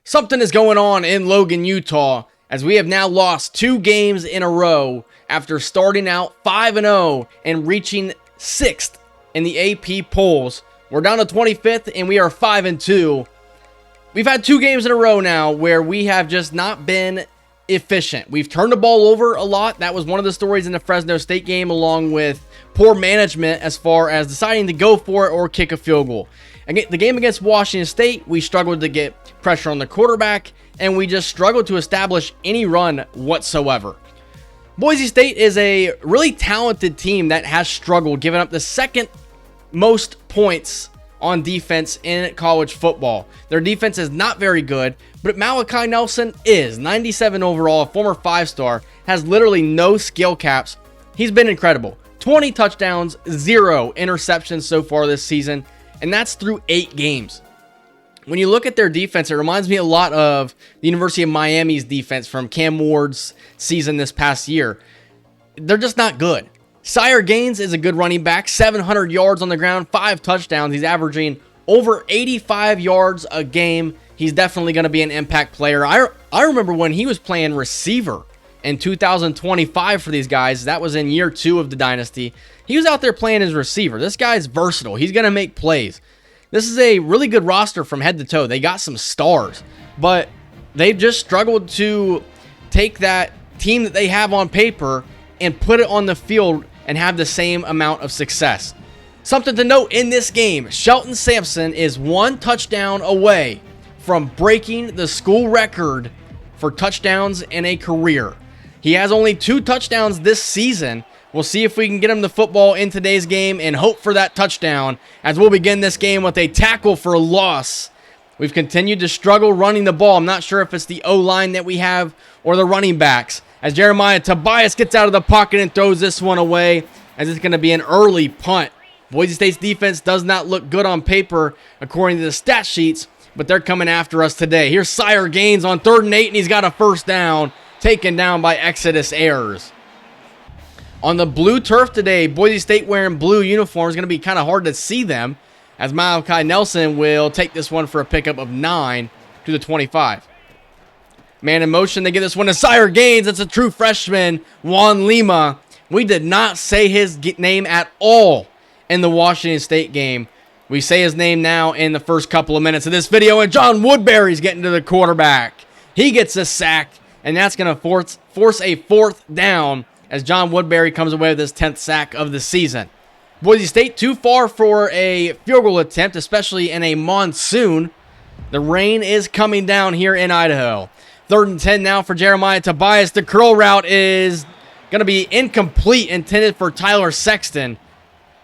Something is going on in Logan, Utah, as we have now lost 2 games in a row after starting out 5-0 and reaching 6th in the AP polls. We're down to 25th and we are 5-2. We've had 2 games in a row now where we have just not been efficient. We've turned the ball over a lot. That was one of the stories in the Fresno State game, along with poor management as far as deciding to go for it or kick a field goal. Again, the game against Washington State, we struggled to get pressure on the quarterback, and we just struggled to establish any run whatsoever. Boise State is a really talented team that has struggled, giving up the second most points on defense in college football. Their defense is not very good, but Malachi Nelson is 97 overall, a former 5-star, has literally no skill caps. He's been incredible. 20 touchdowns, 0 interceptions so far this season, and that's through 8 games. When you look at their defense, it reminds me a lot of the University of Miami's defense from Cam Ward's season this past year. They're just not good. Sire Gaines is a good running back, 700 yards on the ground, 5 touchdowns. He's averaging over 85 yards a game. He's definitely going to be an impact player. I remember when he was playing receiver in 2025 for these guys. That was in year 2 of the Dynasty. He was out there playing as receiver. This guy's versatile. He's going to make plays. This is a really good roster from head to toe. They got some stars, but they've just struggled to take that team that they have on paper and put it on the field and have the same amount of success. Something to note in this game, Shelton Sampson is 1 touchdown away from breaking the school record for touchdowns in a career. He has only 2 touchdowns this season. We'll see if we can get him the football in today's game and hope for that touchdown as we'll begin this game with a tackle for a loss. We've continued to struggle running the ball. I'm not sure if it's the O-line that we have or the running backs, as Jeremiah Tobias gets out of the pocket and throws this one away, as it's going to be an early punt. Boise State's defense does not look good on paper according to the stat sheets, but they're coming after us today. Here's Sire Gaines on 3rd and 8, and he's got a first down, taken down by Exodus Ayers. On the blue turf today, Boise State wearing blue uniforms. Going to be kind of hard to see them, as Malachi Nelson will take this one for a pickup of 9 to the 25. Man in motion, they give this one to Sire Gaines. It's a true freshman, Juan Lima. We did not say his name at all in the Washington State game. We say his name now in the first couple of minutes of this video, and John Woodbury's getting to the quarterback. He gets a sack, and that's going to force a 4th down as John Woodbury comes away with his 10th sack of the season. Boise State too far for a field goal attempt, especially in a monsoon. The rain is coming down here in Idaho. 3rd and 10 now for Jeremiah Tobias. The curl route is going to be incomplete, intended for Tyler Sexton.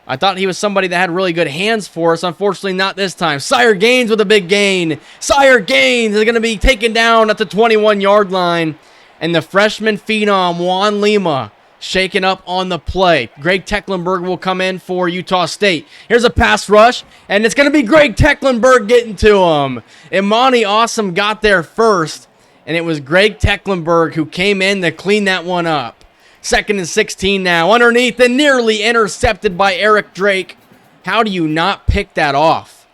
I thought he was somebody that had really good hands for us. Unfortunately, not this time. Sire Gaines with a big gain. Sire Gaines is going to be taken down at the 21-yard line. And the freshman phenom, Juan Lima, shaken up on the play. Greg Tecklenburg will come in for Utah State. Here's a pass rush, and it's going to be Greg Tecklenburg getting to him. Imani Awesome got there first, and it was Greg Tecklenburg who came in to clean that one up. 2nd and 16 now. Underneath and nearly intercepted by Eric Drake. How do you not pick that off?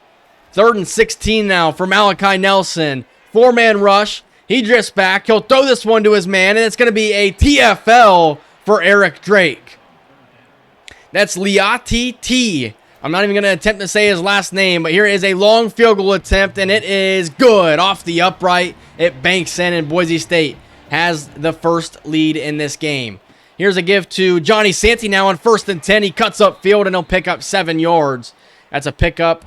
3rd and 16 now for Malachi Nelson. 4-man rush. He drifts back. He'll throw this one to his man, and it's going to be a TFL for Eric Drake. That's Liati T. I'm not even going to attempt to say his last name, but here is a long field goal attempt, and it is good. Off the upright, it banks in, and Boise State has the first lead in this game. Here's a give to Johnny Santee now on 1st and 10. He cuts up field, and he'll pick up 7 yards. That's a pickup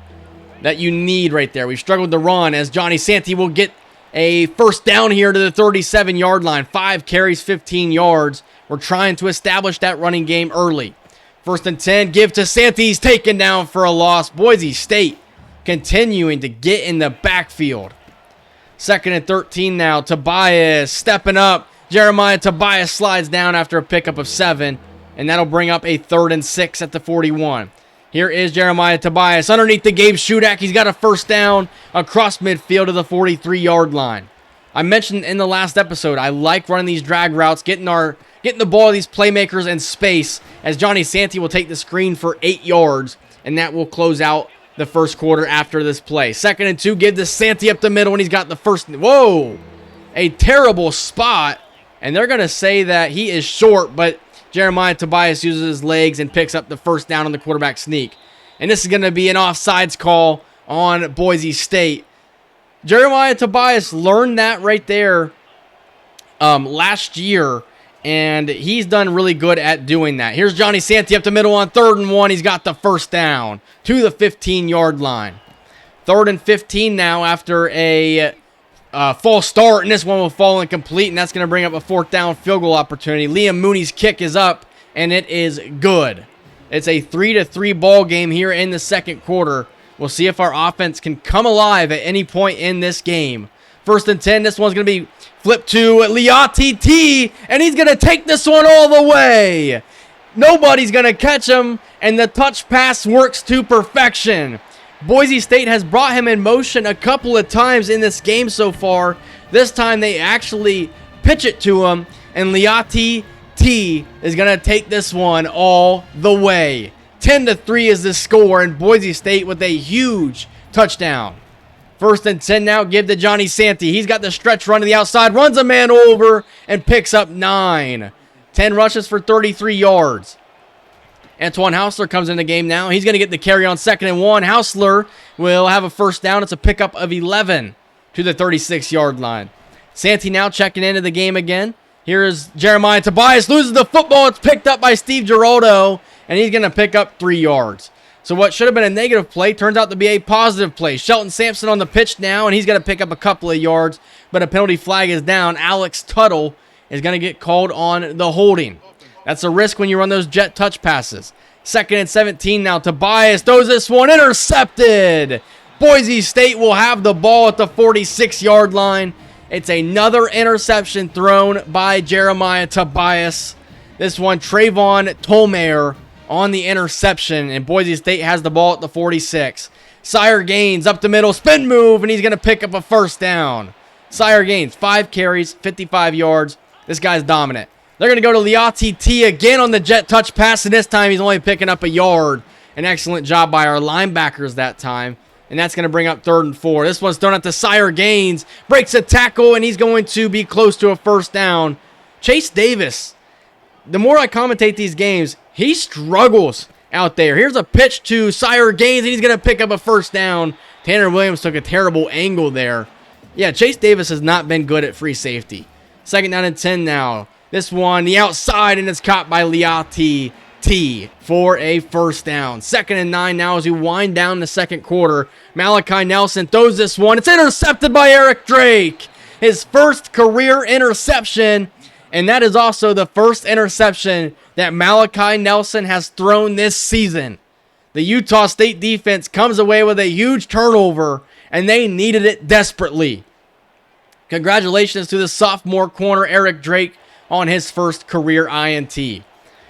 that you need right there. We've struggled to run, as Johnny Santee will get a first down here to the 37-yard line. 5 carries, 15 yards. We're trying to establish that running game early. 1st and 10, give to Santee. He's taken down for a loss. Boise State continuing to get in the backfield. 2nd and 13 now. Tobias stepping up. Jeremiah Tobias slides down after a pickup of 7, and that'll bring up a 3rd and 6 at the 41. Here is Jeremiah Tobias underneath the Gabe Shudak. He's got a first down across midfield to the 43-yard line. I mentioned in the last episode, I like running these drag routes, getting the ball to these playmakers in space, as Johnny Santee will take the screen for 8 yards, and that will close out the first quarter after this play. 2nd and 2, give to Santi up the middle, and he's got the first. Whoa! A terrible spot, and they're going to say that he is short, but Jeremiah Tobias uses his legs and picks up the first down on the quarterback sneak. And this is going to be an offsides call on Boise State. Jeremiah Tobias learned that right there last year, and he's done really good at doing that. Here's Johnny Santi up the middle on 3rd and 1. He's got the first down to the 15-yard line. 3rd and 15 now after a false start, and this one will fall incomplete, and that's going to bring up a 4th down field goal opportunity. Liam Mooney's kick is up, and it is good. It's a 3-3 ball game here in the second quarter. We'll see if our offense can come alive at any point in this game. 1st and 10, this one's going to be flipped to Liati T, and he's going to take this one all the way. Nobody's going to catch him, and the touch pass works to perfection. Boise State has brought him in motion a couple of times in this game so far. This time they actually pitch it to him, and Liati T is going to take this one all the way. 10-3 is the score, and Boise State with a huge touchdown. 1st and 10 now, give to Johnny Santi. He's got the stretch run to the outside, runs a man over, and picks up 9. 10 rushes for 33 yards. Antoine Hausler comes in the game now. He's going to get the carry on 2nd and 1. Hausler will have a first down. It's a pickup of 11 to the 36-yard line. Santi now checking into the game again. Here is Jeremiah Tobias, loses the football. It's picked up by Steve Giraldo, and he's going to pick up 3 yards. So what should have been a negative play turns out to be a positive play. Shelton Sampson on the pitch now, and he's going to pick up a couple of yards, but a penalty flag is down. Alex Tuttle is going to get called on the holding. That's a risk when you run those jet touch passes. 2nd and 17 now. Tobias throws this one, intercepted. Boise State will have the ball at the 46-yard line. It's another interception thrown by Jeremiah Tobias. This one, Trayvon Tolmere on the interception, and Boise State has the ball at the 46. Sire Gaines up the middle, spin move, and he's going to pick up a first down. Sire Gaines, 5 carries, 55 yards. This guy's dominant. They're going to go to Liati T again on the jet touch pass, and this time he's only picking up a yard. An excellent job by our linebackers that time, and that's going to bring up 3rd and 4. This one's thrown out to Sire Gaines, breaks a tackle, and he's going to be close to a first down. Chase Davis, the more I commentate these games, he struggles out there. Here's a pitch to Sire Gaines, and he's going to pick up a first down. Tanner Williams took a terrible angle there. Yeah, Chase Davis has not been good at free safety. 2nd down and 10 now. This one, the outside, and it's caught by Liati T for a first down. 2nd and 9 now as we wind down the second quarter. Malachi Nelson throws this one. It's intercepted by Eric Drake. His first career interception, and that is also the first interception that Malachi Nelson has thrown this season. The Utah State defense comes away with a huge turnover, and they needed it desperately. Congratulations to the sophomore corner, Eric Drake, on his first career INT.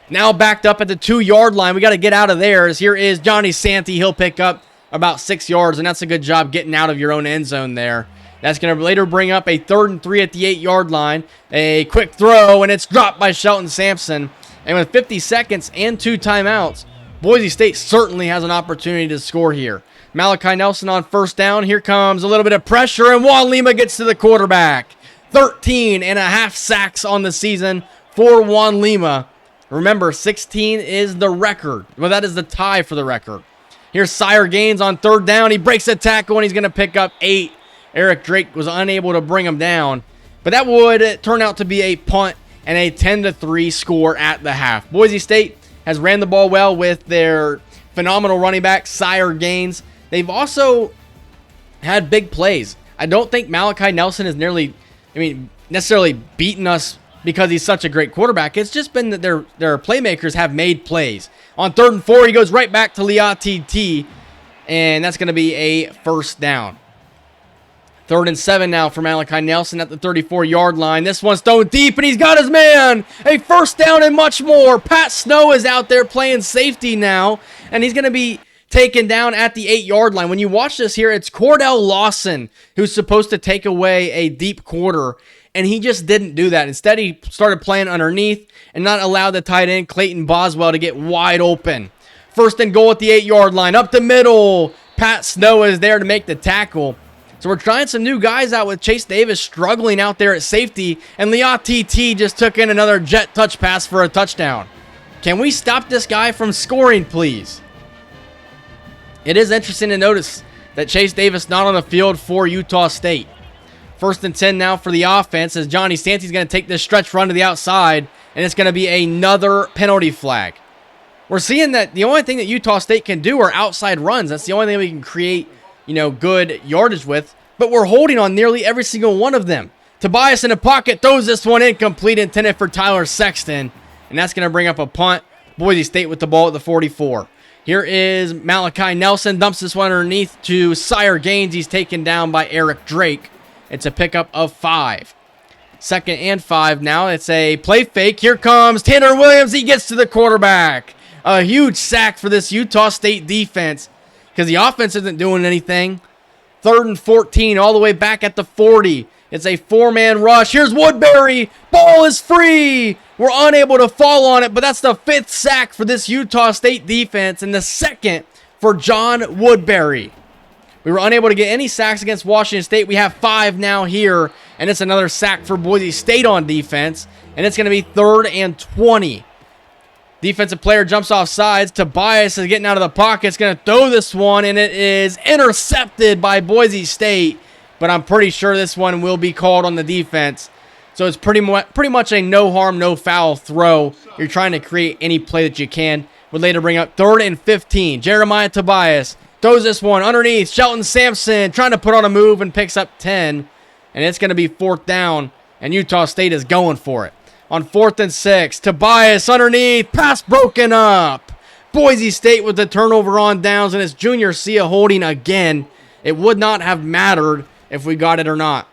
Now backed up at the 2-yard line. We got to get out of there, as here is Johnny Santi. He'll pick up about 6 yards, and that's a good job getting out of your own end zone there. That's going to later bring up a 3rd and 3 at the 8-yard line. A quick throw, and it's dropped by Shelton Sampson. And with 50 seconds and 2 timeouts, Boise State certainly has an opportunity to score here. Malachi Nelson on first down. Here comes a little bit of pressure, and Juan Lima gets to the quarterback. 13.5 sacks on the season for Juan Lima. Remember, 16 is the record. Well, that is the tie for the record. Here's Sire Gaines on 3rd down. He breaks a tackle, and he's going to pick up 8. Eric Drake was unable to bring him down. But that would turn out to be a punt and a 10-3 score at the half. Boise State has ran the ball well with their phenomenal running back, Sire Gaines. They've also had big plays. I don't think Malachi Nelson has necessarily beaten us because he's such a great quarterback. It's just been that their playmakers have made plays. On 3rd and 4, he goes right back to Liati T, and that's going to be a first down. 3rd and 7 now for Malachi Nelson at the 34-yard line. This one's thrown deep, and he's got his man. A first down and much more. Pat Snow is out there playing safety now, and he's going to be taken down at the 8-yard line. When you watch this here, it's Cordell Lawson who's supposed to take away a deep quarter, and he just didn't do that. Instead, he started playing underneath and not allow the tight end, Clayton Boswell, to get wide open. 1st and goal at the 8-yard line. Up the middle. Pat Snow is there to make the tackle. So we're trying some new guys out with Chase Davis struggling out there at safety. And Leon TT just took in another jet touch pass for a touchdown. Can we stop this guy from scoring, please? It is interesting to notice that Chase Davis not on the field for Utah State. 1st and 10 now for the offense as Johnny Stancy's going to take this stretch run to the outside. And it's going to be another penalty flag. We're seeing that the only thing that Utah State can do are outside runs. That's the only thing we can create, good yardage with. But we're holding on nearly every single one of them. Tobias in the pocket throws this one incomplete, intended for Tyler Sexton. And that's going to bring up a punt. Boise State with the ball at the 44. Here is Malachi Nelson. Dumps this one underneath to Sire Gaines. He's taken down by Eric Drake. It's a pickup of 5. 2nd and 5 now. It's a play fake. Here comes Tanner Williams. He gets to the quarterback. A huge sack for this Utah State defense because the offense isn't doing anything. 3rd and 14 all the way back at the 40. It's a 4-man rush. Here's Woodbury. Ball is free. We're unable to fall on it, but that's the 5th sack for this Utah State defense and the 2nd for John Woodbury. We were unable to get any sacks against Washington State. We have 5 now here, and it's another sack for Boise State on defense, and it's going to be 3rd and 20. Defensive player jumps off sides. Tobias is getting out of the pocket. It's going to throw this one, and it is intercepted by Boise State, but I'm pretty sure this one will be called on the defense. So it's pretty much a no harm, no foul throw. You're trying to create any play that you can. Would later bring up 3rd and 15. Jeremiah Tobias throws this one underneath. Shelton Sampson trying to put on a move and picks up 10. And it's going to be 4th down. And Utah State is going for it. On 4th and 6. Tobias underneath. Pass broken up. Boise State with the turnover on downs. And it's Junior Sia holding again. It would not have mattered if we got it or not.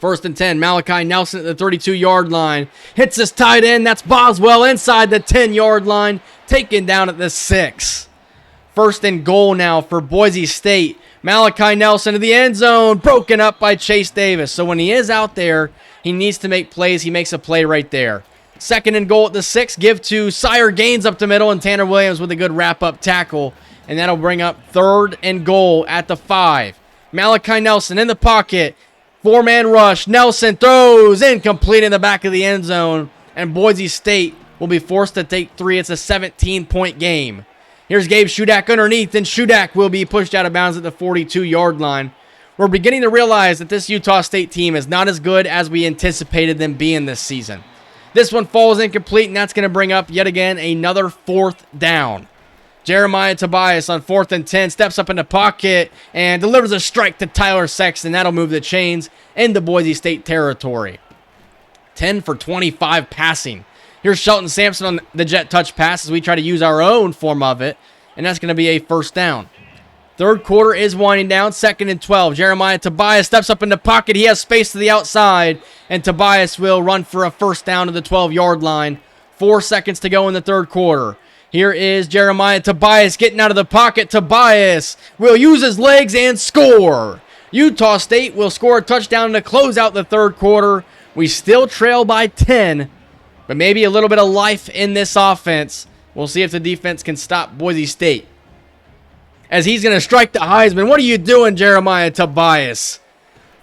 1st and 10. Malachi Nelson at the 32-yard line. Hits his tight end. That's Boswell inside the 10-yard line. Taken down at the 6. 1st and goal now for Boise State. Malachi Nelson to the end zone. Broken up by Chase Davis. So when he is out there, he needs to make plays. He makes a play right there. 2nd and goal at the 6. Give to Sire Gaines up the middle. And Tanner Williams with a good wrap-up tackle. And that'll bring up 3rd and goal at the 5. Malachi Nelson in the pocket. 4-man rush. Nelson throws incomplete in the back of the end zone. And Boise State will be forced to take 3. It's a 17-point game. Here's Gabe Shudak underneath, and Shudak will be pushed out of bounds at the 42-yard line. We're beginning to realize that this Utah State team is not as good as we anticipated them being this season. This one falls incomplete, and that's going to bring up yet again another 4th down. Jeremiah Tobias on 4th and 10 steps up in the pocket and delivers a strike to Tyler Sexton. That'll move the chains into Boise State territory. 10 for 25 passing. Here's Shelton Sampson on the jet touch pass as we try to use our own form of it, and that's going to be a 1st down. 3rd quarter is winding down. 2nd and 12. Jeremiah Tobias steps up in the pocket. He has space to the outside, and Tobias will run for a 1st down to the 12-yard line. 4 seconds to go in the 3rd quarter. Here is Jeremiah Tobias getting out of the pocket. Tobias will use his legs and score. Utah State will score a touchdown to close out the 3rd quarter. We still trail by 10, but maybe a little bit of life in this offense. We'll see if the defense can stop Boise State. As he's going to strike the Heisman. What are you doing, Jeremiah Tobias?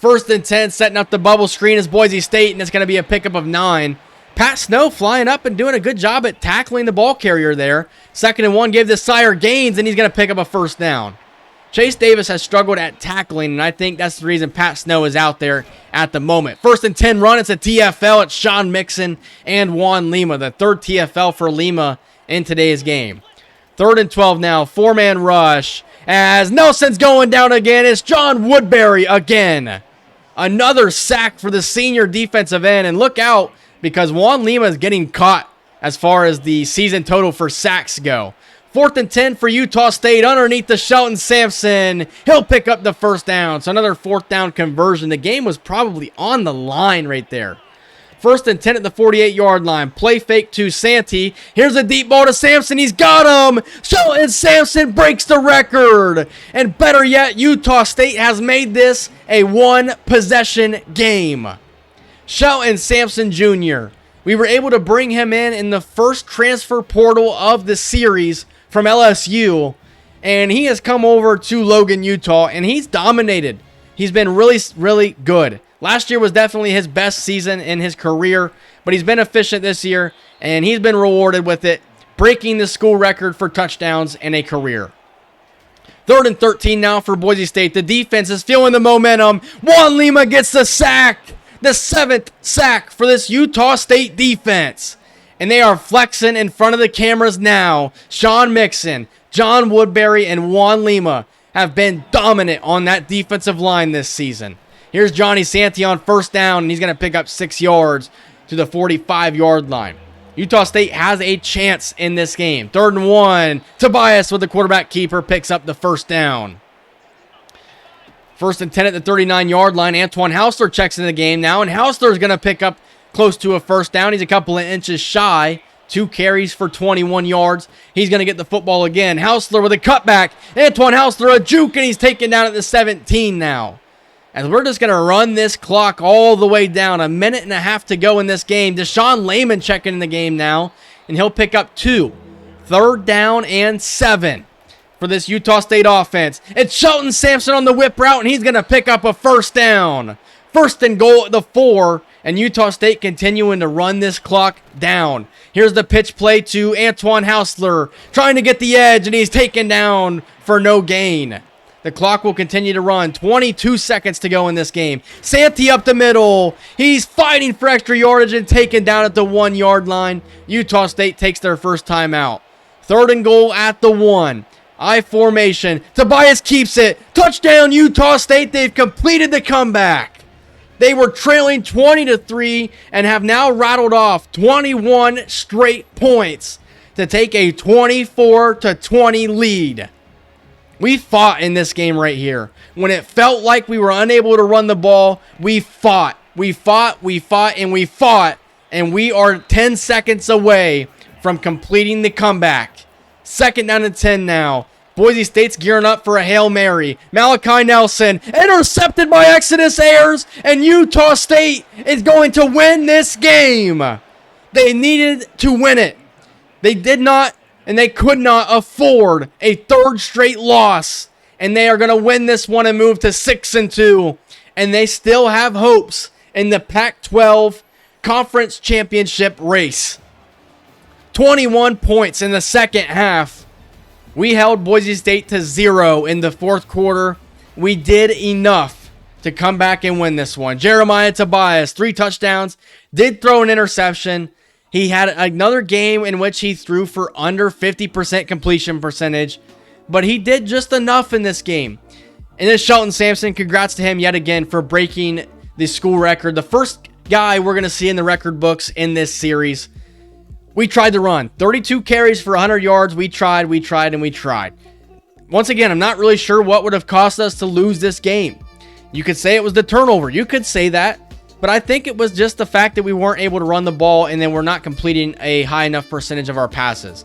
1st and 10, setting up the bubble screen is Boise State, and it's going to be a pickup of 9. Pat Snow flying up and doing a good job at tackling the ball carrier there. 2nd and 1, gave this Sire Gaines, and he's going to pick up a 1st down. Chase Davis has struggled at tackling, and I think that's the reason Pat Snow is out there at the moment. 1st and 10 run, it's a TFL. It's Sean Mixon and Juan Lima, the 3rd TFL for Lima in today's game. 3rd and 12 now, 4-man rush. As Nelson's going down again, it's John Woodbury again. Another sack for the senior defensive end, and look out, because Juan Lima is getting caught as far as the season total for sacks go. 4th and 10 for Utah State underneath the Shelton Sampson. He'll pick up the 1st down. So another 4th down conversion. The game was probably on the line right there. 1st and 10 at the 48-yard line. Play fake to Santee. Here's a deep ball to Sampson. He's got him. Shelton Sampson breaks the record. And better yet, Utah State has made this a 1-possession game. Shelton Sampson Jr. We were able to bring him in the first transfer portal of the series from LSU. and he has come over to Logan, Utah, and he's dominated. He's been really, really good. Last year was definitely his best season in his career, but he's been efficient this year, and he's been rewarded with it, breaking the school record for touchdowns in a career. 3rd and 13 now for Boise State. The defense is feeling the momentum. Juan Lima gets the sack. The 7th sack for this Utah State defense. And they are flexing in front of the cameras now. Sean Mixon, John Woodbury, and Juan Lima have been dominant on that defensive line this season. Here's Johnny Santee on 1st down, and he's going to pick up 6 yards to the 45-yard line. Utah State has a chance in this game. 3rd and 1. Tobias with the quarterback keeper picks up the 1st down. 1st and 10 at the 39-yard line. Antoine Hausler checks into the game now, and Hausler is going to pick up close to a 1st down. He's a couple of inches shy. 2 carries for 21 yards. He's going to get the football again. Hausler with a cutback. Antoine Hausler a juke, and he's taken down at the 17 now. As we're just going to run this clock all the way down. 1.5 minutes to go in this game. Deshaun Layman checking in the game now, and he'll pick up 2. 3rd down and 7 for this Utah State offense. It's Shelton Sampson on the whip route, and he's going to pick up a 1st down. 1st and goal at the 4, and Utah State continuing to run this clock down. Here's the pitch play to Antoine Hausler, trying to get the edge, and he's taken down for no gain. The clock will continue to run. 22 seconds to go in this game. Santee up the middle. He's fighting for extra yardage and taken down at the 1-yard line. Utah State takes their first timeout. 3rd and goal at the 1. I formation. Tobias keeps it. Touchdown, Utah State. They've completed the comeback. They were trailing 20-3 and have now rattled off 21 straight points to take a 24-20 lead. We fought in this game right here. When it felt like we were unable to run the ball, we fought. We fought, and we are 10 seconds away from completing the comeback. 2nd down and 10 now. Boise State's gearing up for a Hail Mary. Malachi Nelson intercepted by Exodus Ayers, and Utah State is going to win this game. They needed to win it. They did not, and they could not afford a 3rd straight loss, and they are going to win this one and move to 6-2, and they still have hopes in the Pac-12 Conference Championship race. 21 points in the second half. We held Boise State to 0 in the 4th quarter. We did enough to come back and win this one. Jeremiah Tobias, 3 touchdowns, did throw an interception. He had another game in which he threw for under 50% completion percentage, but he did just enough in this game. And then Shelton Sampson, congrats to him yet again for breaking the school record. The first guy we're going to see in the record books in this series. We tried to run. 32 carries for 100 yards. We tried. Once again, I'm not really sure what would have cost us to lose this game. You could say it was the turnover. You could say that. But I think it was just the fact that we weren't able to run the ball and then we're not completing a high enough percentage of our passes.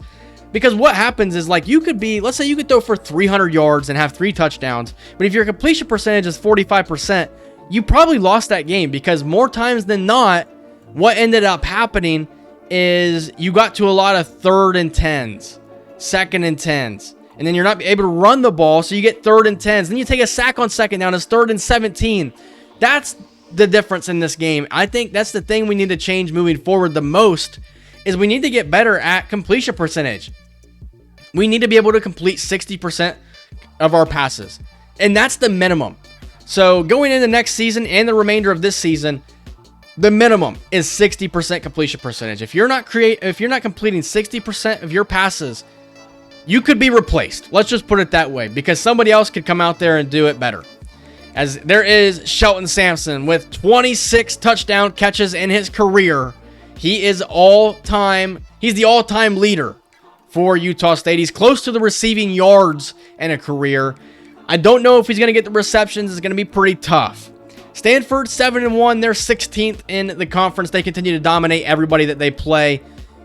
Because what happens is, like, you could be, let's say you could throw for 300 yards and have 3 touchdowns. But if your completion percentage is 45%, you probably lost that game, because more times than not, what ended up happening is you got to a lot of 3rd and 10s, 2nd and 10s, and then you're not able to run the ball, so you get 3rd and 10s. Then you take a sack on 2nd down, it's 3rd and 17. That's the difference in this game. I think that's the thing we need to change moving forward the most, is we need to get better at completion percentage. We need to be able to complete 60% of our passes, and that's the minimum. So going into next season and the remainder of this season, the minimum is 60% completion percentage. If you're not completing 60% of your passes, you could be replaced. Let's just put it that way, because somebody else could come out there and do it better. As there is Shelton Sampson with 26 touchdown catches in his career. He's the all-time leader for Utah State. He's close to the receiving yards in a career. I don't know if he's going to get the receptions. It's going to be pretty tough. Stanford 7-1. They're 16th in the conference. They continue to dominate everybody that they play,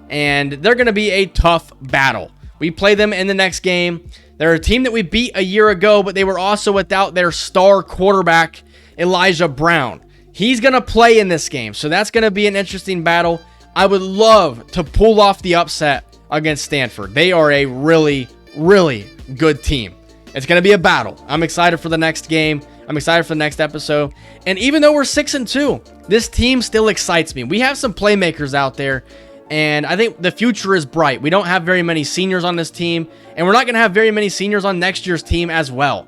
and they're going to be a tough battle. We play them in the next game. They're a team that we beat a year ago, but they were also without their star quarterback, Elijah Brown. He's going to play in this game, so that's going to be an interesting battle. I would love to pull off the upset against Stanford. They are a really, really good team. It's going to be a battle. I'm excited for the next game. I'm excited for the next episode. And even though we're 6-2, this team still excites me. We have some playmakers out there, and I think the future is bright. We don't have very many seniors on this team, and we're not going to have very many seniors on next year's team as well.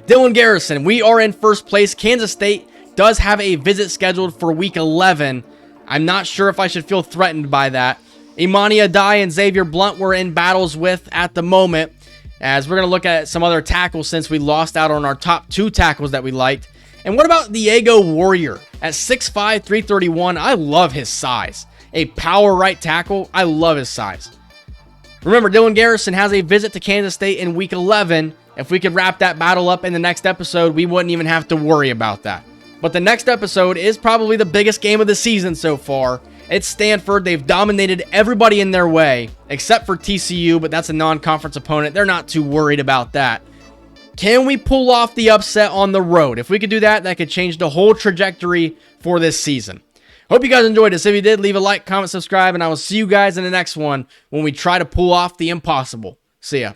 Dylan Garrison, we are in first place. Kansas State does have a visit scheduled for week 11. I'm not sure if I should feel threatened by that. Imani Adai and Xavier Blunt we're in battles with at the moment, as we're going to look at some other tackles since we lost out on our top 2 tackles that we liked. And what about Diego Warrior at 6'5", 331? I love his size. A power right tackle. I love his size. Remember, Dylan Garrison has a visit to Kansas State in week 11. If we could wrap that battle up in the next episode, we wouldn't even have to worry about that. But the next episode is probably the biggest game of the season so far. It's Stanford. They've dominated everybody in their way, except for TCU, but that's a non-conference opponent. They're not too worried about that. Can we pull off the upset on the road? If we could do that, that could change the whole trajectory for this season. Hope you guys enjoyed this. If you did, leave a like, comment, subscribe, and I will see you guys in the next one when we try to pull off the impossible. See ya.